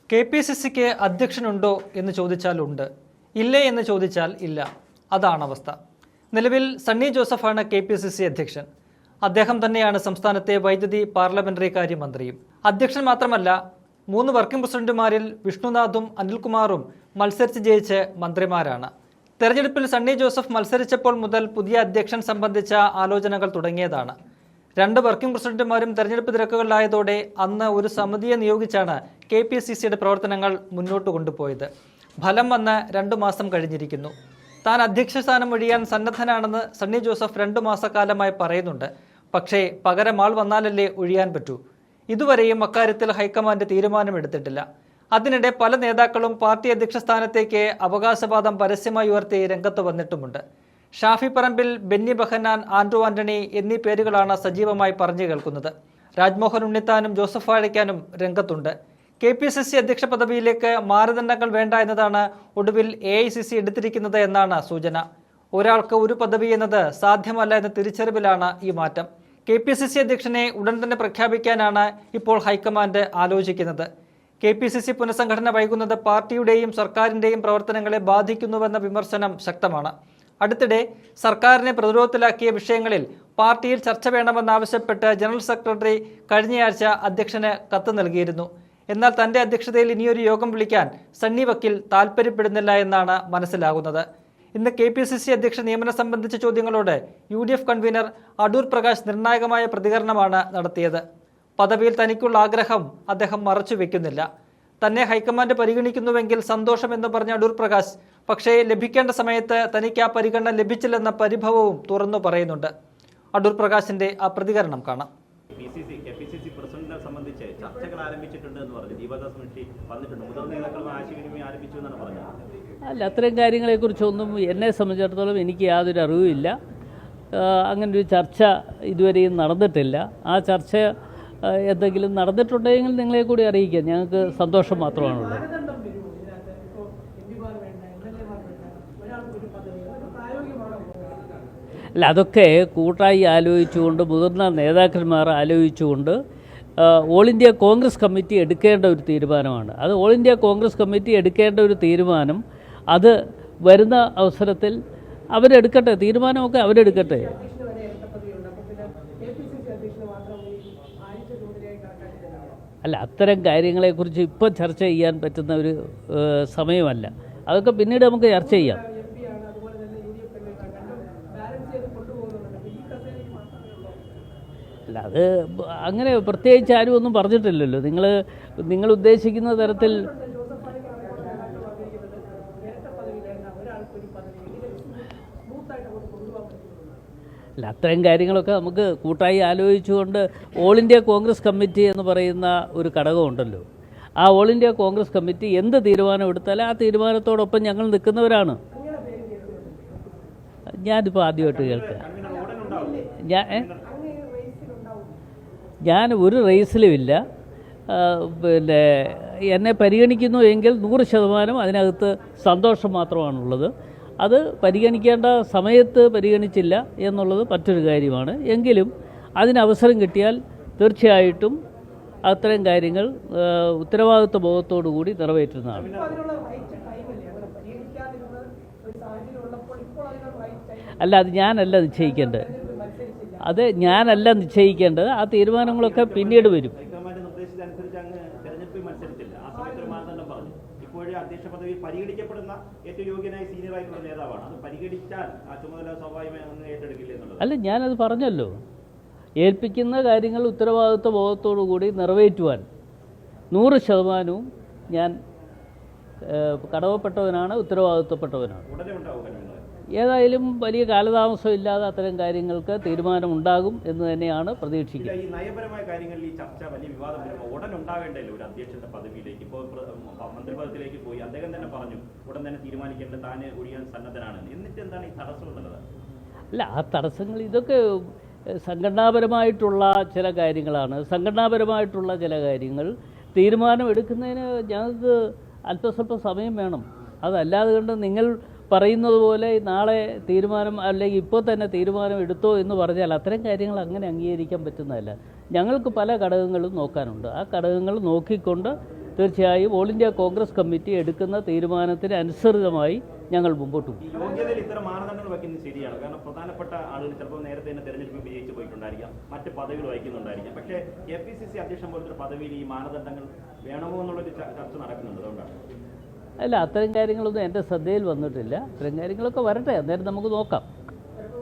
KPCCക്ക് അധ്യക്ഷനുണ്ടോ എന്ന് ചോദിച്ചാൽ ഉണ്ട്, ഇല്ലേ എന്ന് ചോദിച്ചാൽ ഇല്ല. അതാണ് അവസ്ഥ. നിലവിൽ സണ്ണി ജോസഫാണ് KPCC അധ്യക്ഷൻ. അദ്ദേഹം തന്നെയാണ് സംസ്ഥാനത്തെ വൈദ്യുതി പാർലമെന്ററി കാര്യമന്ത്രിയും. അധ്യക്ഷൻ മാത്രമല്ല, 3 വർക്കിംഗ് പ്രസിഡന്റുമാരിൽ വിഷ്ണുനാഥും അനിൽകുമാറും മത്സരിച്ച് ജയിച്ച് മന്ത്രിമാരാണ്. തെരഞ്ഞെടുപ്പിൽ സണ്ണി ജോസഫ് മത്സരിച്ചപ്പോൾ മുതൽ പുതിയ അധ്യക്ഷൻ സംബന്ധിച്ച ആലോചനകൾ തുടങ്ങിയതാണ്. 2 വർക്കിംഗ് പ്രസിഡന്റുമാരും തെരഞ്ഞെടുപ്പ് തിരക്കുകളിലായതോടെ അന്ന് ഒരു സമിതിയെ നിയോഗിച്ചാണ് KPCCയുടെ പ്രവർത്തനങ്ങൾ മുന്നോട്ട് കൊണ്ടുപോയത്. ഫലം വന്ന് 2 മാസം കഴിഞ്ഞിരിക്കുന്നു. താൻ അധ്യക്ഷ സ്ഥാനം ഒഴിയാൻ സന്നദ്ധനാണെന്ന് സണ്ണി ജോസഫ് 2 മാസക്കാലമായി പറയുന്നുണ്ട്. പക്ഷേ പകരം ആൾ വന്നാലല്ലേ ഒഴിയാൻ പറ്റൂ. ഇതുവരെയും അക്കാര്യത്തിൽ ഹൈക്കമാൻഡ് തീരുമാനമെടുത്തിട്ടില്ല. അതിനിടെ പല നേതാക്കളും പാർട്ടി അധ്യക്ഷ സ്ഥാനത്തേക്ക് അവകാശവാദം പരസ്യമായി ഉയർത്തി രംഗത്ത് വന്നിട്ടുമുണ്ട്. ഷാഫി പറമ്പിൽ, ബെന്നി ബെഹനാൻ, ആൻഡ്രു ആന്റണി എന്നീ പേരുകളാണ് സജീവമായി പറഞ്ഞു കേൾക്കുന്നത്. രാജ്മോഹൻ ഉണ്ണിത്താനും ജോസഫ് വാഴയ്ക്കാനും രംഗത്തുണ്ട്. KPCC അധ്യക്ഷ പദവിയിലേക്ക് മാനദണ്ഡങ്ങൾ വേണ്ട എന്നതാണ് ഒടുവിൽ AICC എടുത്തിരിക്കുന്നത് എന്നാണ് സൂചന. ഒരാൾക്ക് ഒരു പദവി എന്നത് സാധ്യമല്ല എന്ന തിരിച്ചറിവിലാണ് ഈ മാറ്റം. KPCC അധ്യക്ഷനെ ഉടൻ തന്നെ പ്രഖ്യാപിക്കാനാണ് ഇപ്പോൾ ഹൈക്കമാൻഡ് ആലോചിക്കുന്നത്. KPCC പുനഃസംഘടന വൈകുന്നത് പാർട്ടിയുടെയും സർക്കാരിൻ്റെയും പ്രവർത്തനങ്ങളെ ബാധിക്കുന്നുവെന്ന വിമർശനം ശക്തമാണ്. അടുത്തിടെ സർക്കാരിനെ പ്രതിരോധത്തിലാക്കിയ വിഷയങ്ങളിൽ പാർട്ടിയിൽ ചർച്ച വേണമെന്നാവശ്യപ്പെട്ട് ജനറൽ സെക്രട്ടറി കഴിഞ്ഞയാഴ്ച അധ്യക്ഷന് കത്ത് നൽകിയിരുന്നു. എന്നാൽ തന്റെ അധ്യക്ഷതയിൽ ഇനിയൊരു യോഗം വിളിക്കാൻ സണ്ണി വക്കീൽ താൽപ്പര്യപ്പെടുന്നില്ല എന്നാണ് മനസ്സിലാകുന്നത്. ഇന്ന് KPCC അധ്യക്ഷ നിയമനം സംബന്ധിച്ച ചോദ്യങ്ങളോട് UDF കൺവീനർ അടൂർ പ്രകാശ് നിർണായകമായ പ്രതികരണമാണ് നടത്തിയത്. പദവിയിൽ തനിക്കുള്ള ആഗ്രഹം അദ്ദേഹം മറച്ചുവെക്കുന്നില്ല. തന്നെ ഹൈക്കമാൻഡ് പരിഗണിക്കുന്നുവെങ്കിൽ സന്തോഷമെന്ന് പറഞ്ഞ അടൂർ പ്രകാശ്, പക്ഷേ ലഭിക്കേണ്ട സമയത്ത് തനിക്ക് ആ പരിഗണന ലഭിച്ചില്ലെന്ന പരിഭവവും തുറന്നു പറയുന്നുണ്ട്. അടൂർ പ്രകാശിന്റെ ആ പ്രതികരണം കാണാം. KPCC പ്രസിഡന്റിനെ സംബന്ധിച്ച് ചർച്ചകൾ ആരംഭിച്ചിട്ടുണ്ട് എന്ന് പറഞ്ഞു. ദീപദാസ് മുൻഷി വന്നിട്ടുണ്ട്. മുതിർന്ന നേതാക്കളും ആശയവിനിമയം ആരംഭിച്ചു എന്നാണ് പറഞ്ഞത്. അല്ല, അത്തരം കാര്യങ്ങളെക്കുറിച്ചൊന്നും എന്നെ സംബന്ധിച്ചിടത്തോളം എനിക്ക് യാതൊരു അറിവുമില്ല. അങ്ങനൊരു ചർച്ച ഇതുവരെയും നടന്നിട്ടില്ല. ആ ചർച്ച എന്തെങ്കിലും നടന്നിട്ടുണ്ടെങ്കിൽ നിങ്ങളെ കൂടി അറിയിക്കാം. ഞങ്ങൾക്ക് സന്തോഷം മാത്രമാണുള്ളത്. അല്ല, അതൊക്കെ കൂട്ടായി ആലോചിച്ചുകൊണ്ട്, മുതിർന്ന നേതാക്കന്മാർ ആലോചിച്ചുകൊണ്ട് ഓൾ ഇന്ത്യ കോൺഗ്രസ് കമ്മിറ്റി എടുക്കേണ്ട ഒരു തീരുമാനമാണ്. അത് ഓൾ ഇന്ത്യ കോൺഗ്രസ് കമ്മിറ്റി എടുക്കേണ്ട ഒരു തീരുമാനം. അത് വരുന്ന അവസരത്തിൽ അവരെടുക്കട്ടെ, തീരുമാനമൊക്കെ അവരെടുക്കട്ടെ. അല്ല, അത്തരം കാര്യങ്ങളെക്കുറിച്ച് ഇപ്പോൾ ചർച്ച ചെയ്യാൻ പറ്റുന്ന ഒരു സമയമല്ല. അതൊക്കെ പിന്നീട് നമുക്ക് ചർച്ച ചെയ്യാം. അല്ല, അത് അങ്ങനെ പ്രത്യേകിച്ച് ആരും ഒന്നും പറഞ്ഞിട്ടില്ലല്ലോ. നിങ്ങൾ ഉദ്ദേശിക്കുന്ന തരത്തിൽ അല്ല, അത്തരം കാര്യങ്ങളൊക്കെ നമുക്ക് കൂട്ടായി ആലോചിച്ചുകൊണ്ട് ഓൾ ഇന്ത്യ കോൺഗ്രസ് കമ്മിറ്റി എന്ന് പറയുന്ന ഒരു ഘടകമുണ്ടല്ലോ. ആ ഓൾ ഇന്ത്യ കോൺഗ്രസ് കമ്മിറ്റി എന്ത് തീരുമാനം എടുത്താലും ആ തീരുമാനത്തോടൊപ്പം ഞങ്ങൾ നിൽക്കുന്നവരാണ്. ഞാനിപ്പോൾ ആദ്യമായിട്ട് കേൾക്കുക. ഞാൻ ഒരു റേസിലുമില്ല. പിന്നെ എന്നെ പരിഗണിക്കുന്നു എങ്കിൽ 100% അതിനകത്ത് സന്തോഷം മാത്രമാണുള്ളത്. അത് പരിഗണിക്കേണ്ട സമയത്ത് പരിഗണിച്ചില്ല എന്നുള്ളത് മറ്റൊരു കാര്യമാണ്. എങ്കിലും അതിനവസരം കിട്ടിയാൽ തീർച്ചയായിട്ടും അത്തരം കാര്യങ്ങൾ ഉത്തരവാദിത്വ ബോധത്തോടു കൂടി നിറവേറ്റുന്നതാണ്. അല്ല, അത് ഞാനല്ല നിശ്ചയിക്കേണ്ടത്. ആ തീരുമാനങ്ങളൊക്കെ പിന്നീട് വരും. അധ്യക്ഷ പദവി പരിഗണിക്കപ്പെടുന്ന ഏറ്റവും യോഗ്യനായ സീനിയറായിട്ടുള്ള നേതാവാണ്. അത് പരിഗണിച്ചാൽ ആ ചുമതല സ്വാഭാവികമായി ഏറ്റെടുക്കില്ല എന്നുള്ളത്. അല്ല, ഞാനത് പറഞ്ഞല്ലോ. ഏൽപ്പിക്കുന്ന കാര്യങ്ങൾ ഉത്തരവാദിത്വ ബോധത്തോടു കൂടി നിറവേറ്റുവാൻ 100% ഞാൻ കടമപ്പെട്ടവനാണ്, ഉത്തരവാദിത്വപ്പെട്ടവനാണ്. ഏതായാലും വലിയ കാലതാമസം ഇല്ലാതെ അത്തരം കാര്യങ്ങൾക്ക് തീരുമാനമുണ്ടാകും എന്ന് തന്നെയാണ് പ്രതീക്ഷിക്കുന്നത്. ഈ നയപരമായ കാര്യങ്ങളിൽ ഈ ചർച്ച വലിയ വിവാദം വരുമ്പോൾ ഉടൻ ഉണ്ടാവേണ്ടല്ലോ ഒരു അധ്യക്ഷന്റെ പദവിയിലേക്ക്. ഇപ്പോൾ മന്ത്രിപദത്തിലേക്ക് പോയി അദ്ദേഹം തന്നെ പറഞ്ഞു ഉടൻ തന്നെ തീരുമാനിക്കേണ്ട താന് ഒഴിയാൻ സന്നദ്ധനാണ്. എന്നിട്ട് എന്താണ് ഈ തടസ്സം എന്നുള്ളത്? അല്ല, ആ തടസ്സങ്ങൾ ഇതൊക്കെ സംഘടനാപരമായിട്ടുള്ള ചില കാര്യങ്ങളാണ്. സംഘടനാപരമായിട്ടുള്ള ചില കാര്യങ്ങൾ തീരുമാനം എടുക്കുന്നതിന് ഞങ്ങൾക്ക് അല്പസ്വല്പം സമയം വേണം. അതല്ലാതെ കൊണ്ട് നിങ്ങൾ പറയുന്നത് പോലെ നാളെ തീരുമാനം അല്ലെങ്കിൽ ഇപ്പോൾ തന്നെ തീരുമാനം എടുത്തോ എന്ന് പറഞ്ഞാൽ അത്തരം കാര്യങ്ങൾ അങ്ങനെ അംഗീകരിക്കാൻ പറ്റുന്നതല്ല. ഞങ്ങൾക്ക് പല ഘടകങ്ങളും നോക്കാനുണ്ട്. ആ ഘടകങ്ങൾ നോക്കിക്കൊണ്ട് തീർച്ചയായും ഓൾ ഇന്ത്യ കോൺഗ്രസ് കമ്മിറ്റി എടുക്കുന്ന തീരുമാനത്തിന് അനുസൃതമായി ഞങ്ങൾ മുമ്പോട്ട് പോകും. ഈ യോഗ്യതയിൽ ഇത്തരം മാനദണ്ഡങ്ങൾ വയ്ക്കുന്നത് ശരിയാണ്. കാരണം പ്രധാനപ്പെട്ട ആളുകൾ ചിലപ്പോൾ നേരത്തെ തന്നെ തെരഞ്ഞെടുപ്പ് വിജയിച്ച് പോയിട്ടുണ്ടായിരിക്കാം, മറ്റ് പദവികൾ വഹിക്കുന്നുണ്ടായിരിക്കാം. പക്ഷേ KPCC അധ്യക്ഷൻ പോലത്തെ ഒരു പദവിയിൽ ഈ മാനദണ്ഡങ്ങൾ വേണമോ എന്നുള്ളൊരു ചർച്ച നടക്കുന്നുണ്ട്. അതുകൊണ്ടാണ്. അല്ല, അത്തരം കാര്യങ്ങളൊന്നും എൻ്റെ ശ്രദ്ധയിൽ വന്നിട്ടില്ല. അത്തരം കാര്യങ്ങളൊക്കെ വരട്ടെ, അന്നേരം നമുക്ക് നോക്കാം.